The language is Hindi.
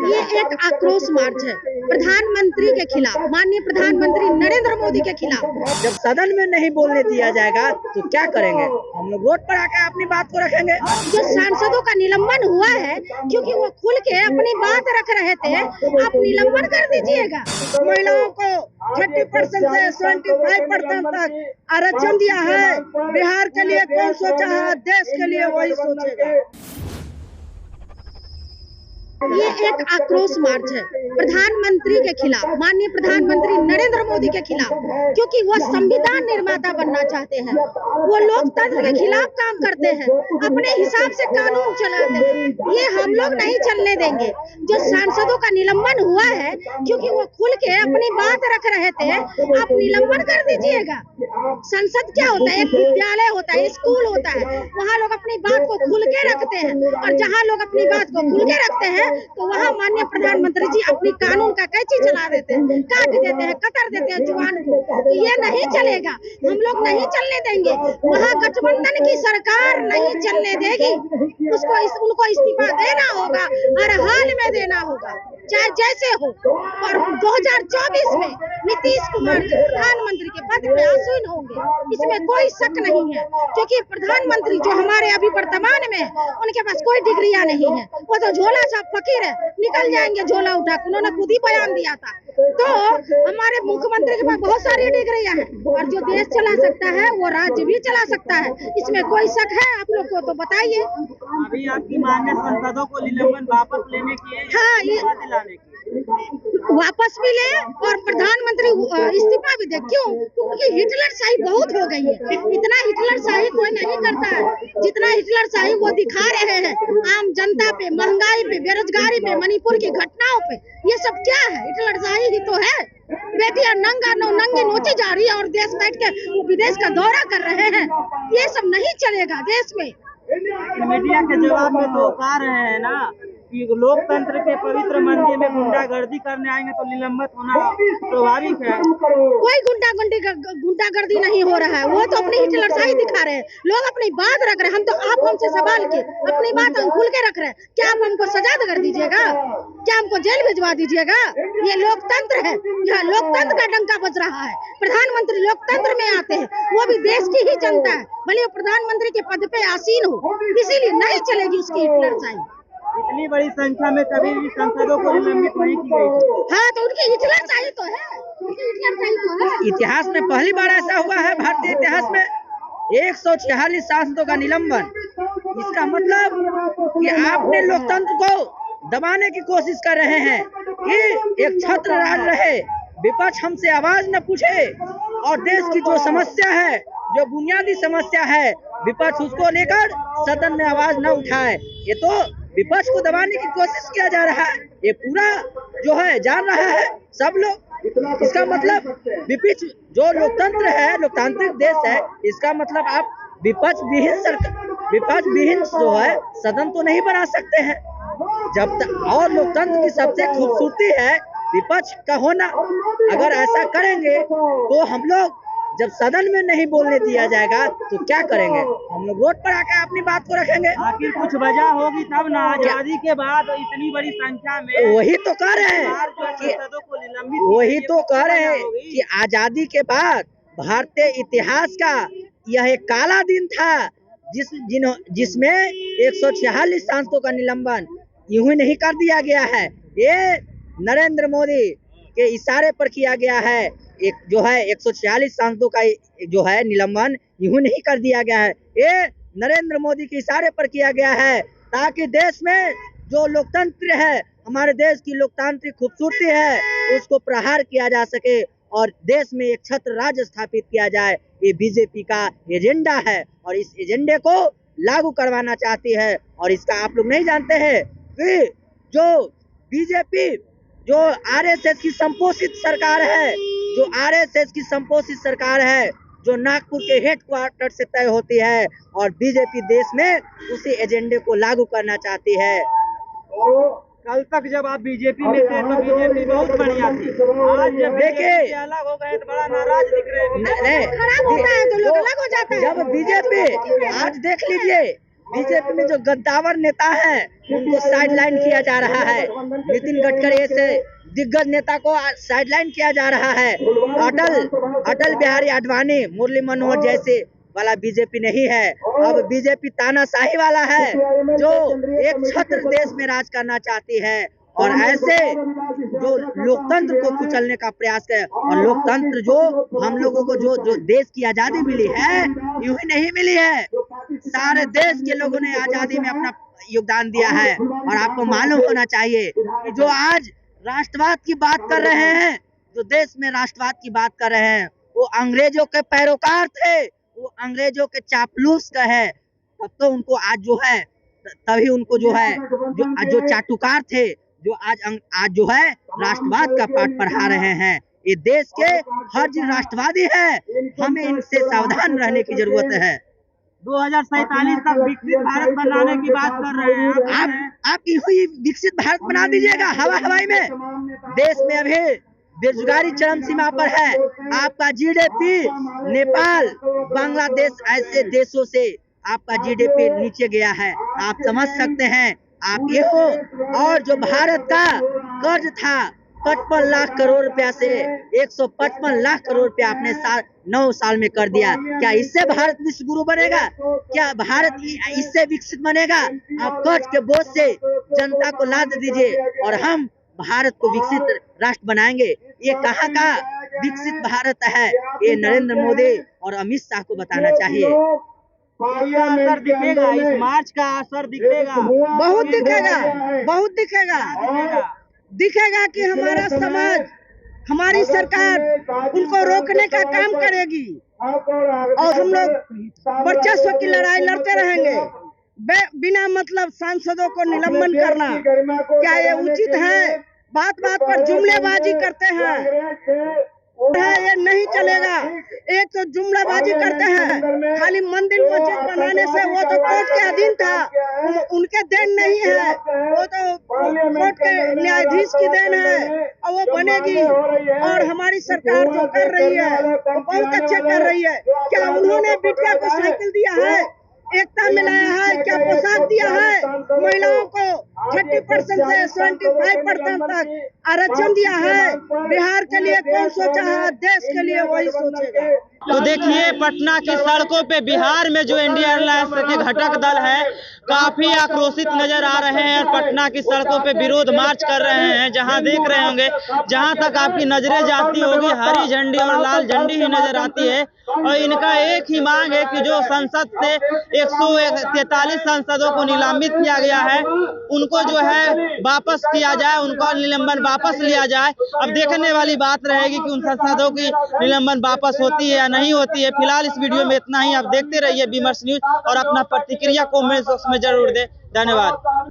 ये एक आक्रोश मार्च है प्रधानमंत्री के खिलाफ, माननीय प्रधानमंत्री नरेंद्र मोदी के खिलाफ। जब सदन में नहीं बोलने दिया जाएगा तो क्या करेंगे? हम लोग रोड पर आकर अपनी बात को रखेंगे। जो सांसदों का निलंबन हुआ है क्योंकि वो खुल के अपनी बात रख रहे थे, आप निलंबन कर दीजिएगा। महिलाओं को 30% से 75% तक आरक्षण दिया है। बिहार के लिए कौन सोचा है? देश के लिए वही सोचेगा। ये एक आक्रोश मार्च है प्रधानमंत्री के खिलाफ, माननीय प्रधानमंत्री नरेंद्र मोदी के खिलाफ, क्योंकि वो संविधान निर्माता बनना चाहते हैं। वो लोकतंत्र के खिलाफ काम करते हैं, अपने हिसाब से कानून चलाते हैं। ये हम लोग नहीं चलने देंगे। जो सांसदों का निलंबन हुआ है क्योंकि वो खुल के अपनी बात रख रहे थे, आप निलंबन कर दीजिएगा। संसद क्या होता है? एक विद्यालय होता है, स्कूल होता है, वहाँ लोग अपनी बात को खुल के रखते हैं। और जहाँ लोग अपनी बात को खुल के रखते हैं तो वहाँ माननीय प्रधानमंत्री जी अपनी कानून का कैंची चला देते हैं, काट देते हैं, कतर देते हैं जुबान को। तो ये नहीं चलेगा, हम लोग नहीं चलने देंगे। महागठबंधन की सरकार नहीं चलने देगी। उनको इस्तीफा देना होगा, हर हाल में देना होगा, चाहे जैसे हो। और 2024 में नीतीश कुमार जी प्रधानमंत्री के पद पे आसीन होंगे, इसमें कोई शक नहीं है। क्योंकि प्रधानमंत्री जो हमारे अभी वर्तमान में उनके पास कोई डिग्रियां नहीं है, वो तो झोला छाप फकीर है, निकल जाएंगे झोला उठा। उन्होंने खुद ही बयान दिया था। तो हमारे मुख्यमंत्री के पास बहुत सारी डिग्रियां हैं और जो देश चला सकता है वो राज्य भी चला सकता है, इसमें कोई शक है आप लोग को? तो बताइए। अभी आपकी मांग है सांसदों को निलंबन वापस लेने की है? हाँ, ये दिलाने की वापस भी ले और प्रधानमंत्री इस्तीफा भी दे। क्यों? क्योंकि हिटलर शाही बहुत हो गई है। इतना हिटलर शाही कोई नहीं करता है जितना हिटलर शाही वो दिखा रहे हैं आम जनता पे, महंगाई पे, बेरोजगारी पे, मणिपुर की घटनाओं पे। ये सब क्या है? हिटलर शाही ही तो है। बेटियां नंगी नोची जा रही है और देश बैठ के वो विदेश का दौरा कर रहे हैं। ये सब नहीं चलेगा देश में। मीडिया के जवाब में तो कह रहे हैं ना कि लोकतंत्र के पवित्र मंदिर में गुंडागर्दी करने आएंगे तो निलंबित होना स्वाभाविक है। कोई गुंडागर्दी नहीं हो रहा है, वो तो अपनी हिटलरशाही दिखा रहे हैं। लोग अपनी बात रख रहे हैं। हम तो आप हमसे सवाल किए, अपनी बात हम खुल के रख रहे हैं। क्या आप हमको सजा कर दीजिएगा? क्या हमको जेल भिजवा दीजिएगा? ये लोकतंत्र है, यहाँ लोकतंत्र का डंका बज रहा है। प्रधानमंत्री लोकतंत्र में आते हैं, वो भी देश की ही जनता है, भले वो प्रधानमंत्री के पद पे आसीन हो, इसीलिए नहीं चलेगी उसकी हिटलरशाही। इतनी बड़ी संख्या में कभी भी सांसदों को निलंबित नहीं की गई। हाँ, तो उनकी हिटलरशाही तो है, इतिहास में पहली बार ऐसा हुआ है भारतीय इतिहास में 146 सांसदों का निलंबन। इसका मतलब कि आपने लोकतंत्र को दबाने की कोशिश कर रहे हैं कि एक छत्र राज रहे, विपक्ष हमसे आवाज न पूछे और देश की जो समस्या है, जो बुनियादी समस्या है, विपक्ष उसको लेकर सदन में आवाज न उठाए। ये तो विपक्ष को दबाने की कोशिश किया जा रहा है। ये पूरा जो है जान रहा है सब लोग। इसका मतलब विपक्ष जो लोकतंत्र है, लोकतांत्रिक देश है, इसका मतलब आप विपक्ष विहीन जो है सदन तो नहीं बना सकते हैं जब तक। और लोकतंत्र की सबसे खूबसूरती है विपक्ष का होना। अगर ऐसा करेंगे तो हम लोग जब सदन में नहीं बोलने दिया जाएगा तो क्या करेंगे? हम लोग रोड पर आकर अपनी बात को रखेंगे। आखिर कुछ वजह होगी तब ना आजादी के बाद इतनी बड़ी संख्या में। वही तो कह रहे हैं कि आजादी के बाद भारतीय इतिहास का यह एक काला दिन था जिसमें 146 सांसदों का निलंबन यूं ही नहीं कर दिया गया है। ये नरेंद्र मोदी के इशारे पर किया गया है। एक जो है 146 सांसदों का जो है निलंबन यूं नहीं कर दिया गया है। ये नरेंद्र मोदी के इशारे पर किया गया है ताकि देश में जो लोकतंत्र है, हमारे देश की लोकतांत्रिक खूबसूरती है, उसको प्रहार किया जा सके और देश में एक छत्र राज स्थापित किया जाए। ये बीजेपी का एजेंडा है और इस एजेंडे को लागू करवाना चाहती है। और इसका आप लोग नहीं जानते हैं कि जो बीजेपी जो आरएसएस की संपोषित सरकार है, जो नागपुर के हेडक्वार्टर से तय होती है और बीजेपी देश में उसी एजेंडे को लागू करना चाहती है। कल तक जब आप बीजेपी में थे तो बीजेपी बहुत बढ़िया थी। आज जब देखिए अलग हो गए तो बड़ा नाराज दिख रहे हैं। खराब होता है तो लोग अलग हो जाते हैं। जब बीजेपी आज देख लीजिए बीजेपी में जो गद्दावर नेता है उनको साइडलाइन किया जा रहा है। नितिन गडकरी से दिग्गज नेता को साइडलाइन किया जा रहा है। अटल बिहारी आडवाणी, मुरली मनोहर जैसे वाला बीजेपी नहीं है। अब बीजेपी तानाशाही वाला है जो एक छत्र देश में राज करना चाहती है और ऐसे जो लोकतंत्र को कुचलने का प्रयास करे। और लोकतंत्र जो हम लोगों को जो देश की आजादी मिली है यूं ही नहीं मिली है, सारे देश के लोगों ने आजादी में अपना योगदान दिया है। और आपको मालूम होना चाहिए कि जो आज राष्ट्रवाद की बात कर रहे हैं, जो देश में राष्ट्रवाद की बात कर रहे हैं, वो अंग्रेजों के पैरोकार थे, वो अंग्रेजों के चापलूस का है। तब तो उनको आज जो है, तभी उनको जो है जो चाटुकार थे, जो आज जो है राष्ट्रवाद का पाठ पढ़ा रहे हैं। ये देश के हर जो राष्ट्रवादी है, हमें इनसे सावधान रहने की जरूरत है। 2047 तक विकसित भारत बनाने की बात कर रहे हैं आप हुई विकसित भारत बना दीजिएगा हवाई में। देश में अभी बेरोजगारी चरम सीमा पर है। आपका जीडीपी नेपाल, बांग्लादेश ऐसे देशों से आपका जीडीपी नीचे गया है। आप समझ सकते हैं आप ये हो। और जो भारत का कर्ज था 55 लाख करोड़ रुपया से 155 लाख करोड़ रुपया आपने 9 साल में कर दिया। क्या इससे भारत विश्व गुरु बनेगा? क्या भारत इससे विकसित बनेगा? आप कर्ज के बोझ से जनता को लाद दीजिए और हम भारत को विकसित राष्ट्र बनाएंगे। ये कहाँ का विकसित भारत है? ये नरेंद्र मोदी और अमित शाह को बताना चाहिए। असर दिखेगा, इस मार्च का असर दिखेगा, बहुत दिखेगा कि हमारा समाज, हमारी सरकार उनको रोकने का काम करेगी और हम लोग वर्चस्व की लड़ाई लड़ते रहेंगे। बिना मतलब सांसदों को निलंबन करना क्या ये उचित है? बात पर जुमलेबाजी करते हैं, ये नहीं चलेगा। एक तो जुमलाबाजी करते हैं, खाली मंदिर मस्जिद बनाने से वो तो कोर्ट के अधीन था, उनके देन नहीं है, वो तो कोर्ट के न्यायाधीश की देन है और वो बनेगी। और हमारी सरकार जो कर रही है वो बहुत अच्छे कर रही है। क्या उन्होंने बिटिया को साइकिल दिया है, एकता मिलाया है, क्या पोशाक दिया है? महिलाओं को 30% से 75% तक आरक्षण दिया है। बिहार के लिए कौन सोचा है? देश के लिए वही सोचेगा। तो देखिए पटना की सड़कों पे बिहार में जो इंडिया अलायंस के घटक दल है काफी आक्रोशित नजर आ रहे हैं। पटना की सड़कों पे विरोध मार्च कर रहे हैं। जहां देख रहे होंगे, जहां तक आपकी नजरें जाती होगी, हरी झंडी और लाल झंडी ही नजर आती है। और इनका एक ही मांग है कि जो संसद से 143 सांसदों को निलंबित किया गया है उनको जो है वापस किया जाए, उनका निलंबन वापस लिया जाए। अब देखने वाली बात रहेगी कि उन सांसदों की निलंबन वापस होती है या नहीं होती है। फिलहाल इस वीडियो में इतना ही। आप देखते रहिए विमर्श न्यूज और अपना प्रतिक्रिया कमेंट बॉक्स में जरूर दें। धन्यवाद।